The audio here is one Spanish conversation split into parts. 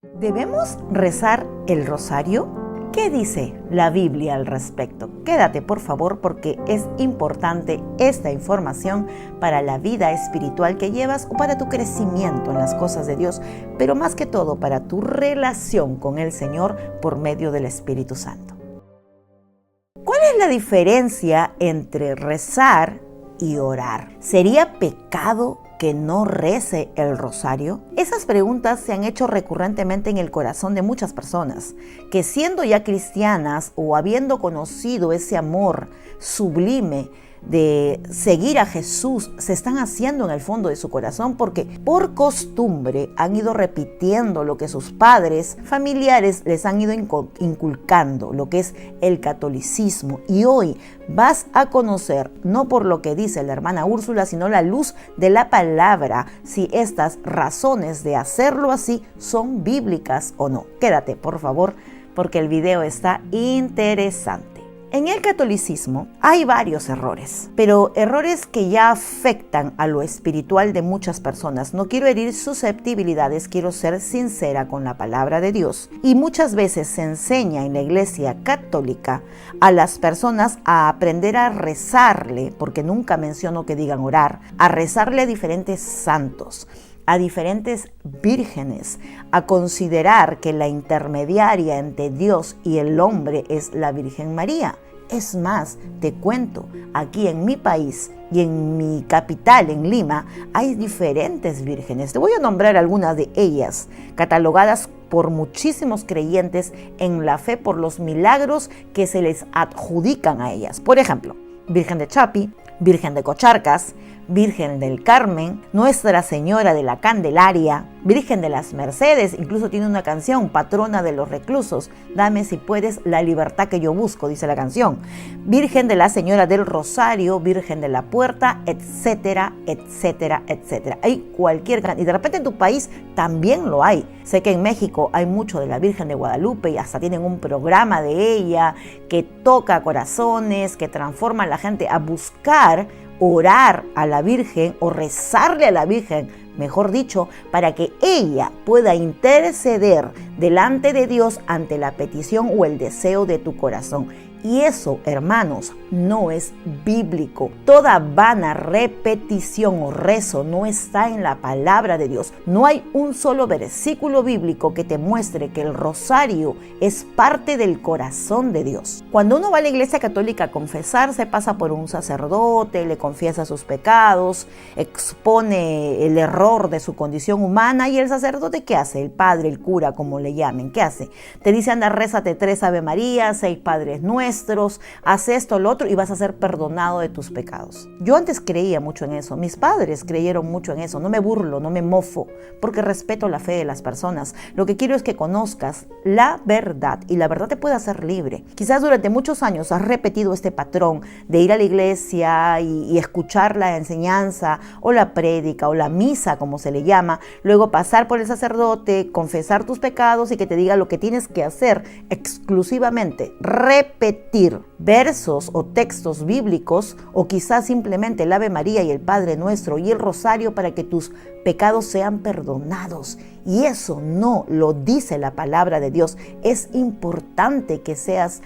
¿Debemos rezar el rosario? ¿Qué dice la Biblia al respecto? Quédate, por favor, porque es importante esta información para la vida espiritual que llevas o para tu crecimiento en las cosas de Dios, pero más que todo para tu relación con el Señor por medio del Espíritu Santo. ¿Cuál es la diferencia entre rezar y orar? ¿Sería pecado que no rece el rosario? Esas preguntas se han hecho recurrentemente en el corazón de muchas personas que, siendo ya cristianas o habiendo conocido ese amor sublime de seguir a Jesús, se están haciendo en el fondo de su corazón porque por costumbre han ido repitiendo lo que sus padres, familiares les han ido inculcando, lo que es el catolicismo. Y hoy vas a conocer, no por lo que dice la hermana Úrsula, sino la luz de la palabra, si estas razones de hacerlo así son bíblicas o no. Quédate, por favor, porque el video está interesante. En el catolicismo hay varios errores, pero errores que ya afectan a lo espiritual de muchas personas. No quiero herir susceptibilidades, quiero ser sincera con la palabra de Dios. Y muchas veces se enseña en la Iglesia Católica a las personas a aprender a rezarle, porque nunca menciono que digan orar, a rezarle a diferentes santos, a diferentes vírgenes, a considerar que la intermediaria entre Dios y el hombre es la Virgen María. Es más, te cuento, aquí en mi país y en mi capital, en Lima, hay diferentes vírgenes. Te voy a nombrar algunas de ellas, catalogadas por muchísimos creyentes en la fe por los milagros que se les adjudican a ellas. Por ejemplo, Virgen de Chapi, Virgen de Cocharcas, Virgen del Carmen, Nuestra Señora de la Candelaria, Virgen de las Mercedes, incluso tiene una canción, Patrona de los Reclusos, dame si puedes la libertad que yo busco, dice la canción. Virgen de la Señora del Rosario, Virgen de la Puerta, etcétera, etcétera, etcétera. Hay cualquier, y de repente en tu país también lo hay. Sé que en México hay mucho de la Virgen de Guadalupe y hasta tienen un programa de ella que toca corazones, que transforma a la gente a buscar orar a la Virgen o rezarle a la Virgen, mejor dicho, para que ella pueda interceder delante de Dios ante la petición o el deseo de tu corazón. Y eso, hermanos, no es bíblico. Toda vana repetición o rezo no está en la palabra de Dios. No hay un solo versículo bíblico que te muestre que el rosario es parte del corazón de Dios. Cuando uno va a la Iglesia Católica a confesarse, pasa por un sacerdote, le confiesa sus pecados, expone el error de su condición humana, y el sacerdote, ¿qué hace? El padre, el cura, como le llamen, ¿qué hace? Te dice, anda, rézate 3 Ave Marías, 6 Padres Nuestros, haz esto, lo otro, y vas a ser perdonado de tus pecados. Yo antes creía mucho en eso, mis padres creyeron mucho en eso, no me burlo, no me mofo, porque respeto la fe de las personas. Lo que quiero es que conozcas la verdad, y la verdad te puede hacer libre. Quizás durante muchos años has repetido este patrón de ir a la iglesia y escuchar la enseñanza, o la prédica, o la misa, como se le llama, luego pasar por el sacerdote, confesar tus pecados y que te diga lo que tienes que hacer exclusivamente, repetir versos o textos bíblicos, o quizás simplemente el Ave María y el Padre Nuestro y el Rosario para que tus pecados sean perdonados. Y eso no lo dice la palabra de Dios. Es importante que seas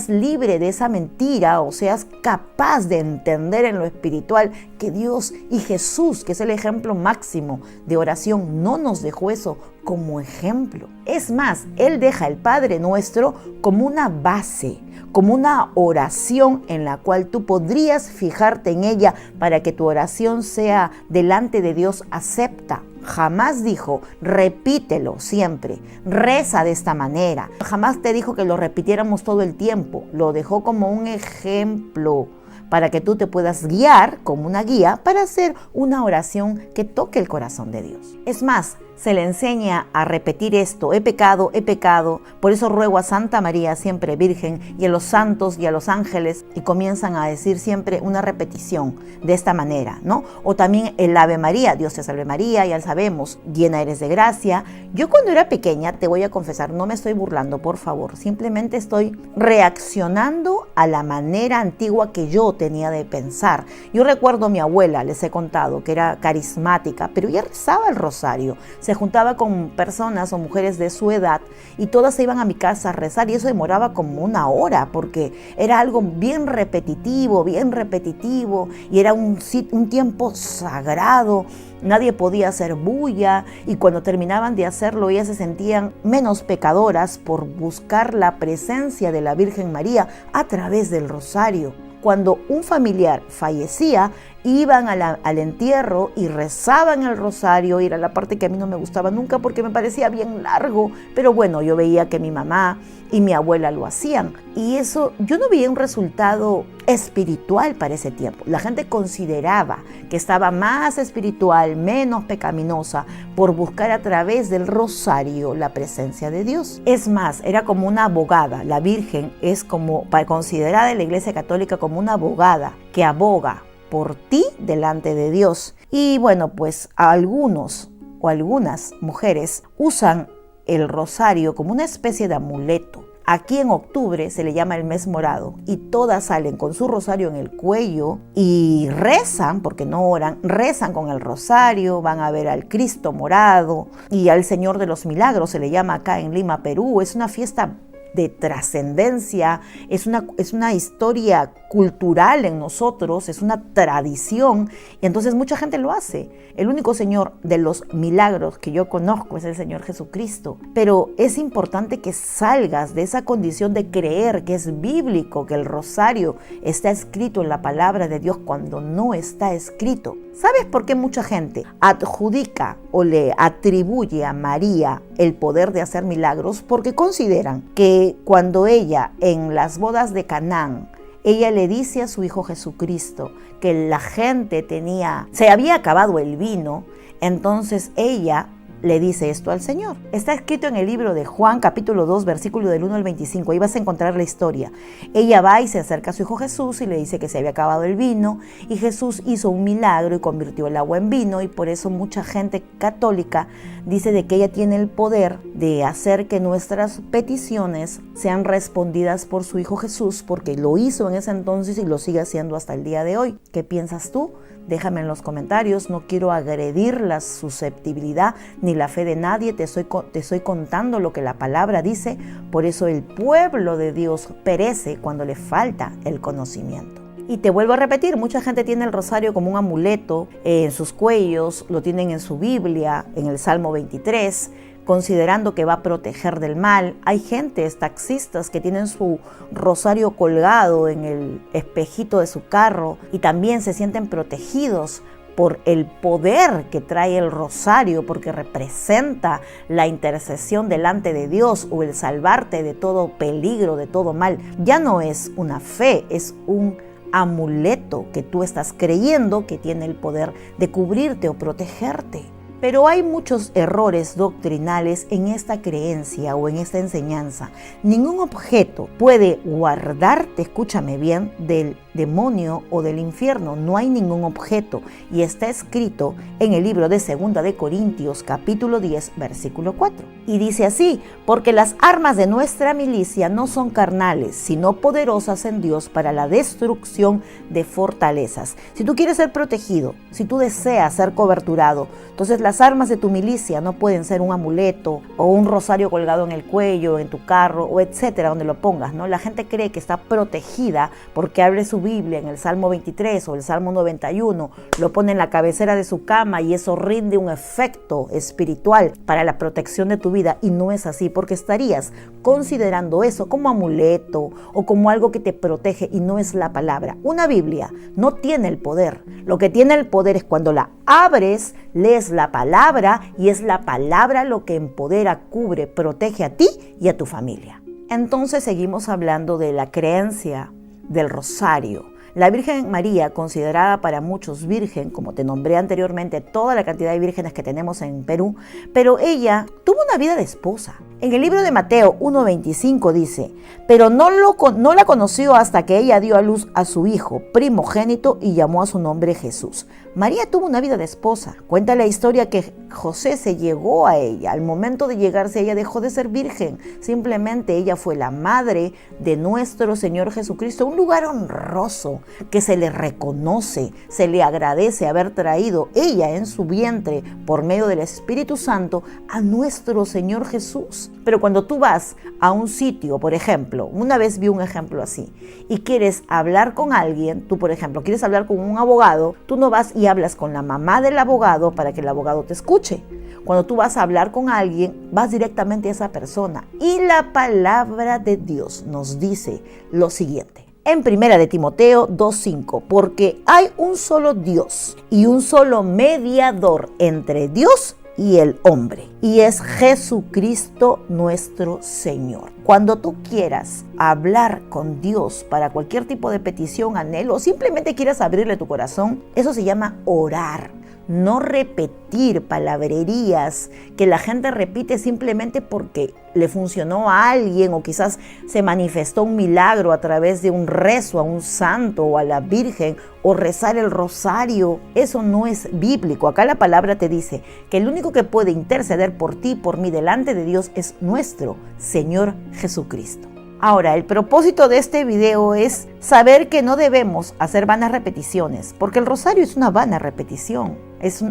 libre de esa mentira, o seas capaz de entender en lo espiritual que Dios y Jesús, que es el ejemplo máximo de oración, no nos dejó eso como ejemplo. Es más, Él deja el Padre Nuestro como una base, como una oración en la cual tú podrías fijarte en ella para que tu oración sea delante de Dios acepta. Jamás dijo, repítelo siempre, reza de esta manera. Jamás te dijo que lo repitiéramos todo el tiempo. Lo dejó como un ejemplo para que tú te puedas guiar como una guía para hacer una oración que toque el corazón de Dios. Es más, se le enseña a repetir esto: he pecado, por eso ruego a Santa María, siempre Virgen, y a los santos y a los ángeles, y comienzan a decir siempre una repetición de esta manera, ¿no? O también el Ave María, Dios te salve María, ya sabemos, llena eres de gracia. Yo cuando era pequeña, te voy a confesar, no me estoy burlando, por favor, simplemente estoy reaccionando a la manera antigua que yo tenía de pensar. Yo recuerdo a mi abuela, les he contado, que era carismática, pero ella rezaba el rosario. se juntaba con personas o mujeres de su edad y todas se iban a mi casa a rezar y eso demoraba como 1 hora porque era algo bien repetitivo y era un tiempo sagrado. Nadie podía hacer bulla y cuando terminaban de hacerlo ellas se sentían menos pecadoras por buscar la presencia de la Virgen María a través del rosario. Cuando un familiar fallecía, iban al entierro y rezaban el rosario, y era la parte que a mí no me gustaba nunca porque me parecía bien largo, pero bueno, yo veía que mi mamá y mi abuela lo hacían, y eso, yo no veía un resultado espiritual para ese tiempo. La gente consideraba que estaba más espiritual, menos pecaminosa, por buscar a través del rosario la presencia de Dios. Es más, era como una abogada. La Virgen es como considerada en la Iglesia Católica como una abogada que aboga por ti delante de Dios. Y bueno, pues algunos o algunas mujeres usan el rosario como una especie de amuleto. Aquí en octubre se le llama el mes morado y todas salen con su rosario en el cuello y rezan, porque no oran, rezan con el rosario, van a ver al Cristo morado y al Señor de los Milagros, se le llama acá en Lima, Perú. Es una fiesta de trascendencia, es una historia cultural en nosotros, es una tradición y entonces mucha gente lo hace. El único Señor de los milagros que yo conozco es el Señor Jesucristo, pero es importante que salgas de esa condición de creer que es bíblico, que el rosario está escrito en la palabra de Dios cuando no está escrito. ¿Sabes por qué mucha gente adjudica o le atribuye a María el poder de hacer milagros? Porque consideran que cuando ella, en las bodas de Canaán, ella le dice a su hijo Jesucristo que la gente se había acabado el vino, entonces ella le dice esto al Señor. Está escrito en el libro de Juan, capítulo 2, versículo del 1 al 25. Ahí vas a encontrar la historia. Ella va y se acerca a su hijo Jesús y le dice que se había acabado el vino y Jesús hizo un milagro y convirtió el agua en vino, y por eso mucha gente católica dice de que ella tiene el poder de hacer que nuestras peticiones sean respondidas por su hijo Jesús, porque lo hizo en ese entonces y lo sigue haciendo hasta el día de hoy. ¿Qué piensas tú? Déjame en los comentarios. No quiero agredir la susceptibilidad ni la fe de nadie. Te estoy contando lo que la palabra dice. Por eso el pueblo de Dios perece cuando le falta el conocimiento. Y te vuelvo a repetir, mucha gente tiene el rosario como un amuleto en sus cuellos, lo tienen en su Biblia, en el Salmo 23, considerando que va a proteger del mal. Hay taxistas que tienen su rosario colgado en el espejito de su carro y también se sienten protegidos por el poder que trae el rosario, porque representa la intercesión delante de Dios o el salvarte de todo peligro, de todo mal. Ya no es una fe, es un amuleto que tú estás creyendo que tiene el poder de cubrirte o protegerte. Pero hay muchos errores doctrinales en esta creencia o en esta enseñanza. Ningún objeto puede guardarte, escúchame bien, del demonio o del infierno. No hay ningún objeto. Y está escrito en el libro de 2 de Corintios, capítulo 10, versículo 4. Y dice así: porque las armas de nuestra milicia no son carnales, sino poderosas en Dios para la destrucción de fortalezas. Si tú quieres ser protegido, si tú deseas ser coberturado, entonces las armas de tu milicia no pueden ser un amuleto o un rosario colgado en el cuello, en tu carro, o etcétera, donde lo pongas, ¿no? La gente cree que está protegida porque abre su Biblia en el Salmo 23 o el Salmo 91, lo pone en la cabecera de su cama y eso rinde un efecto espiritual para la protección de tu vida, y no es así, porque estarías considerando eso como amuleto o como algo que te protege, y no es la palabra. Una Biblia no tiene el poder. Lo que tiene el poder es cuando la abres, lees la palabra, y es la palabra lo que empodera, cubre, protege a ti y a tu familia. Entonces seguimos hablando de la creencia del rosario. La Virgen María, considerada para muchos virgen, como te nombré anteriormente, toda la cantidad de vírgenes que tenemos en Perú, pero ella tuvo una vida de esposa. En el libro de Mateo 1:25 dice, pero no la conoció hasta que ella dio a luz a su hijo primogénito y llamó a su nombre Jesús. María tuvo una vida de esposa. Cuenta la historia que José se llegó a ella. Al momento de llegarse, ella dejó de ser virgen. Simplemente ella fue la madre de nuestro Señor Jesucristo. Un lugar honroso que se le reconoce, se le agradece haber traído ella en su vientre por medio del Espíritu Santo a nuestro Señor Jesús. Pero cuando tú vas a un sitio, por ejemplo, una vez vi un ejemplo así, y quieres hablar con alguien, tú por ejemplo, quieres hablar con un abogado, tú no vas y hablas con la mamá del abogado para que el abogado te escuche. Cuando tú vas a hablar con alguien, vas directamente a esa persona. Y la palabra de Dios nos dice lo siguiente. En 1 de Timoteo 2:5, porque hay un solo Dios y un solo mediador entre Dios y el hombre, y es Jesucristo nuestro Señor. Cuando tú quieras hablar con Dios para cualquier tipo de petición, anhelo, o simplemente quieras abrirle tu corazón, eso se llama orar. No repetir palabrerías que la gente repite simplemente porque le funcionó a alguien o quizás se manifestó un milagro a través de un rezo a un santo o a la Virgen o rezar el rosario. Eso no es bíblico. Acá la palabra te dice que el único que puede interceder por ti y por mí delante de Dios es nuestro Señor Jesucristo. Ahora, el propósito de este video es saber que no debemos hacer vanas repeticiones, porque el rosario es una vana repetición.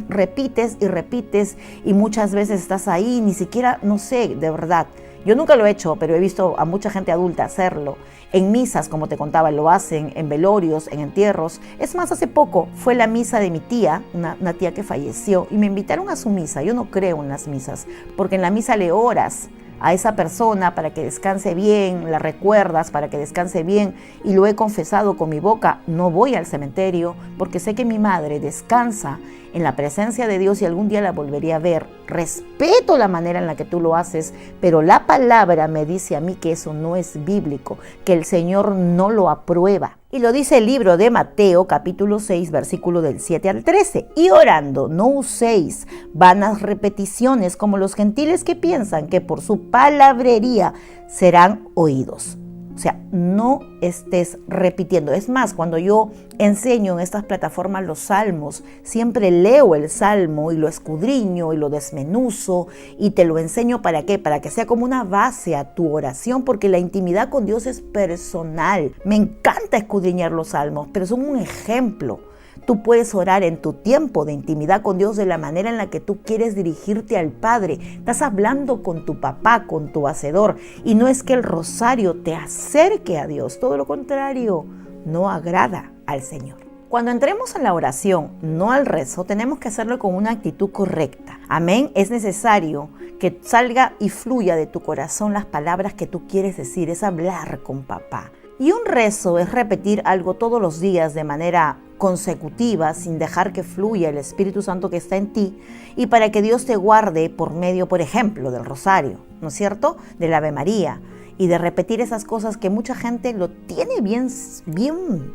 Repites y muchas veces estás ahí, ni siquiera, no sé, de verdad. Yo nunca lo he hecho, pero he visto a mucha gente adulta hacerlo. En misas, como te contaba, lo hacen, en velorios, en entierros. Es más, hace poco fue la misa de mi tía, una tía que falleció, y me invitaron a su misa. Yo no creo en las misas, porque en la misa le oras a esa persona para que descanse bien, la recuerdas para que descanse bien, y lo he confesado con mi boca. No voy al cementerio porque sé que mi madre descansa en la presencia de Dios y algún día la volvería a ver. Respeto la manera en la que tú lo haces, pero la palabra me dice a mí que eso no es bíblico, que el Señor no lo aprueba. Y lo dice el libro de Mateo, capítulo 6, versículo del 7 al 13. Y orando, no uséis vanas repeticiones como los gentiles que piensan que por su palabrería serán oídos. O sea, no estés repitiendo. Es más, cuando yo enseño en estas plataformas los salmos, siempre leo el salmo y lo escudriño y lo desmenuzo y te lo enseño. ¿Para qué? Para que sea como una base a tu oración, porque la intimidad con Dios es personal. Me encanta escudriñar los salmos, pero son un ejemplo. Tú puedes orar en tu tiempo de intimidad con Dios de la manera en la que tú quieres dirigirte al Padre. Estás hablando con tu papá, con tu hacedor. Y no es que el rosario te acerque a Dios, todo lo contrario, no agrada al Señor. Cuando entremos en la oración, no al rezo, tenemos que hacerlo con una actitud correcta. Amén. Es necesario que salga y fluya de tu corazón las palabras que tú quieres decir, es hablar con papá. Y un rezo es repetir algo todos los días de manera consecutiva, sin dejar que fluya el Espíritu Santo que está en ti, y para que Dios te guarde por medio, por ejemplo, del rosario, ¿no es cierto?, del Ave María, y de repetir esas cosas que mucha gente lo tiene bien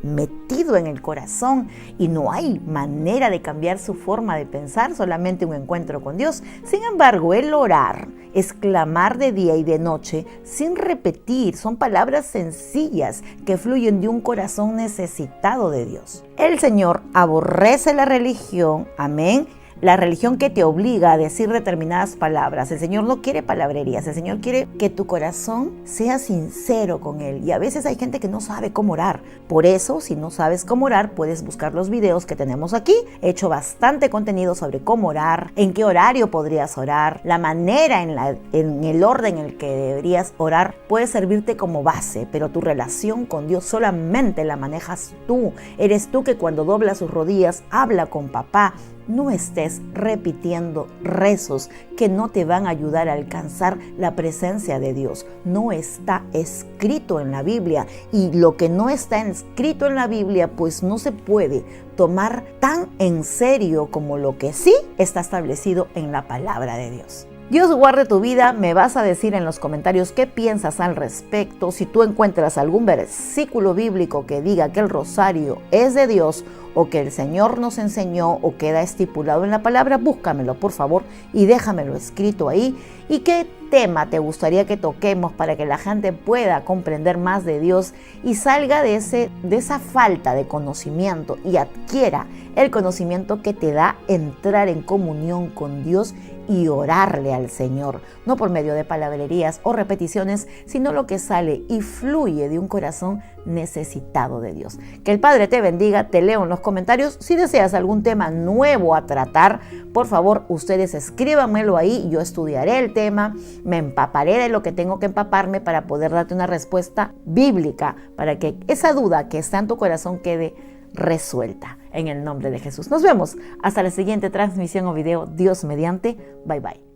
metido en el corazón y no hay manera de cambiar su forma de pensar, solamente un encuentro con Dios. Sin embargo, el orar es clamar de día y de noche sin repetir. Son palabras sencillas que fluyen de un corazón necesitado de Dios. El Señor aborrece la religión, amén, la religión que te obliga a decir determinadas palabras. El Señor no quiere palabrerías, el Señor quiere que tu corazón sea sincero con Él. Y a veces hay gente que no sabe cómo orar. Por eso, si no sabes cómo orar, puedes buscar los videos que tenemos aquí. He hecho bastante contenido sobre cómo orar, en qué horario podrías orar, la manera en el orden en el que deberías orar puede servirte como base, pero tu relación con Dios solamente la manejas tú. Eres tú que cuando doblas sus rodillas habla con papá. No estés repitiendo rezos que no te van a ayudar a alcanzar la presencia de Dios. No está escrito en la Biblia, y lo que no está escrito en la Biblia pues no se puede tomar tan en serio como lo que sí está establecido en la palabra de Dios. Dios guarde tu vida. Me vas a decir en los comentarios qué piensas al respecto. Si tú encuentras algún versículo bíblico que diga que el rosario es de Dios o que el Señor nos enseñó o queda estipulado en la palabra, búscamelo por favor y déjamelo escrito ahí. ¿Y qué tema te gustaría que toquemos para que la gente pueda comprender más de Dios y salga de esa falta de conocimiento y adquiera el conocimiento que te da entrar en comunión con Dios y orarle al Señor, no por medio de palabrerías o repeticiones, sino lo que sale y fluye de un corazón necesitado de Dios? Que el Padre te bendiga. Te leo en los comentarios. Si deseas algún tema nuevo a tratar, por favor, ustedes escríbanmelo ahí. Yo estudiaré el tema, me empaparé de lo que tengo que empaparme para poder darte una respuesta bíblica, para que esa duda que está en tu corazón quede resuelta. En el nombre de Jesús. Nos vemos hasta la siguiente transmisión o video. Dios mediante. Bye bye.